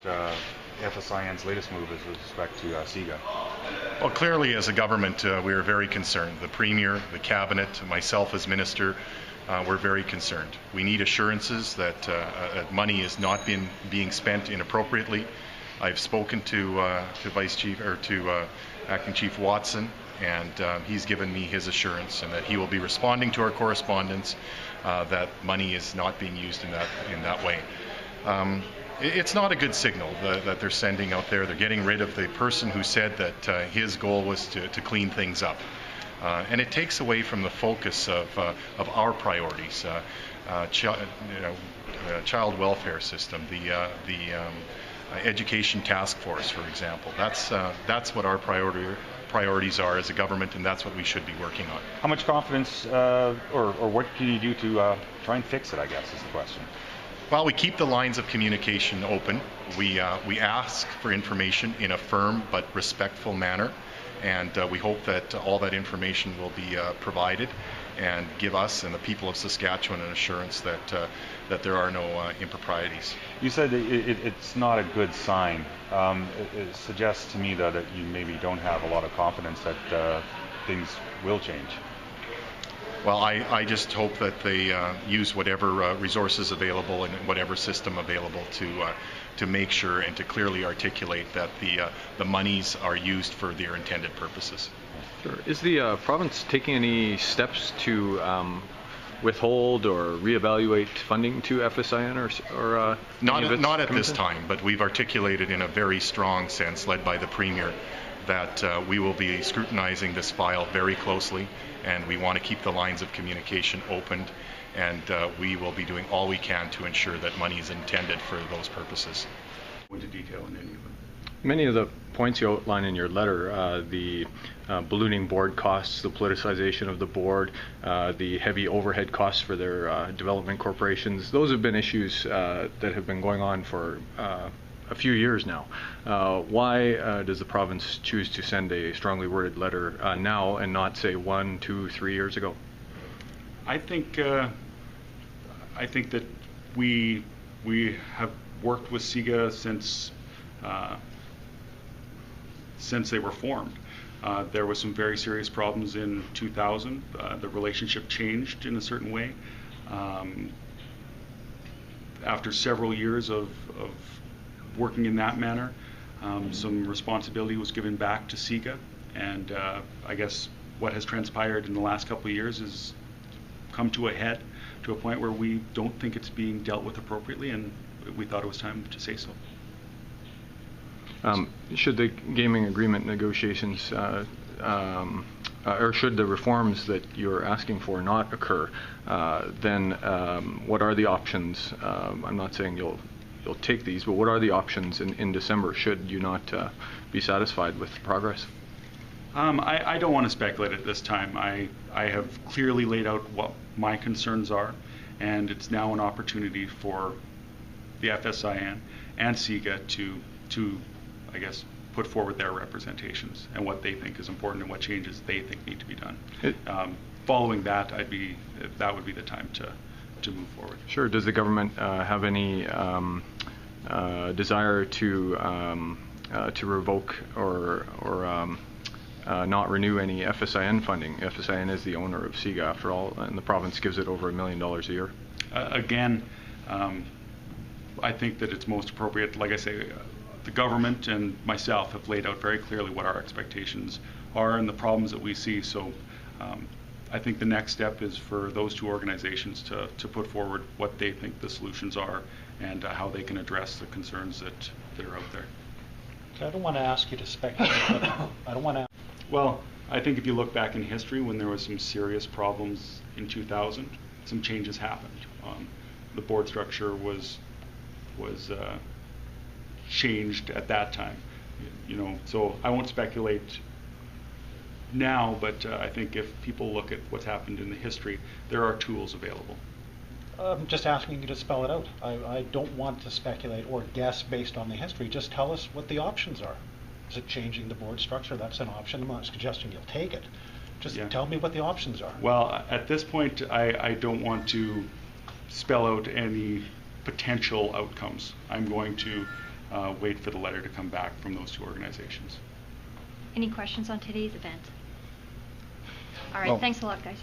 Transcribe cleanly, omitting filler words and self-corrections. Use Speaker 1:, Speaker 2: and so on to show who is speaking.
Speaker 1: FSIN's latest move is with respect to Siga.
Speaker 2: Well, clearly as a government, we are very concerned. The Premier, the Cabinet, myself as Minister, we're very concerned. We need assurances that money is not being spent inappropriately. I've spoken to Vice Chief or to Acting Chief Watson, and he's given me his assurance, and that he will be responding to our correspondence that money is not being used in that way. It's not a good signal that they're sending out there. They're getting rid of the person who said that his goal was to clean things up. And it takes away from the focus of our priorities, child welfare system, the education task force, for example. That's what our priorities are as a government, and that's what we should be working on.
Speaker 1: How much confidence, or what can you do to try and fix it, I guess, is the question.
Speaker 2: Well, we keep the lines of communication open. We ask for information in a firm but respectful manner, and we hope that all that information will be provided and give us and the people of Saskatchewan an assurance that there are no improprieties.
Speaker 1: You said it's not a good sign. It suggests to me that you maybe don't have a lot of confidence that things will change.
Speaker 2: Well, I just hope that they use whatever resources available and whatever system available to make sure and to clearly articulate that the monies are used for their intended purposes.
Speaker 3: Sure. Is the province taking any steps to withhold or reevaluate funding to FSIN or
Speaker 2: not at this time, but we've articulated in a very strong sense, led by the Premier, that we will be scrutinizing this file very closely, and we want to keep the lines of communication opened, and we will be doing all we can to ensure that money is intended for those purposes.
Speaker 1: Into detail in any of them.
Speaker 3: Many of the points you outline in your letter, the ballooning board costs, the politicization of the board, the heavy overhead costs for their development corporations, those have been issues that have been going on for a few years now. Why does the province choose to send a strongly worded letter now and not, say, 1, 2, 3 years ago?
Speaker 4: I think that we have worked with Siga since they were formed. There was some very serious problems in 2000. The relationship changed in a certain way. After several years of working in that manner, some responsibility was given back to Siga, and I guess what has transpired in the last couple of years has come to a head, to a point where we don't think it's being dealt with appropriately, and we thought it was time to say so.
Speaker 3: Should the gaming agreement negotiations or should the reforms that you're asking for not occur, then what are the options? I'm not saying you'll take these, but what are the options in December should you not be satisfied with progress?
Speaker 4: I don't want to speculate at this time. I have clearly laid out what my concerns are, and it's now an opportunity for the FSIN and Siga to I guess, put forward their representations and what they think is important and what changes they think need to be done. Following that, that would be the time to move forward.
Speaker 3: Sure. Does the government have any desire to revoke or not renew any FSIN funding? FSIN is the owner of Siga, after all, and the province gives it over $1 million a year.
Speaker 4: Again, I think that it's most appropriate, like I say, the government and myself have laid out very clearly what our expectations are and the problems that we see. So I think the next step is for those two organizations to put forward what they think the solutions are and how they can address the concerns that are out there.
Speaker 5: So I don't want to ask you to speculate, but I don't want to.
Speaker 4: Well, I think if you look back in history, when there was some serious problems in 2000, some changes happened. The board structure was changed at that time, so I won't speculate now, but I think if people look at what's happened in the history, there are tools available.
Speaker 5: I'm just asking you to spell it out. I don't want to speculate or guess based on the history. Just tell us what the options are. Is it changing the board structure? That's an option. I'm not suggesting you'll take it. Just tell me what the options are.
Speaker 4: Well, at this point, I don't want to spell out any potential outcomes. I'm going to wait for the letter to come back from those two organizations.
Speaker 6: Any questions on today's event? All right,
Speaker 7: Well-
Speaker 6: thanks a lot, guys.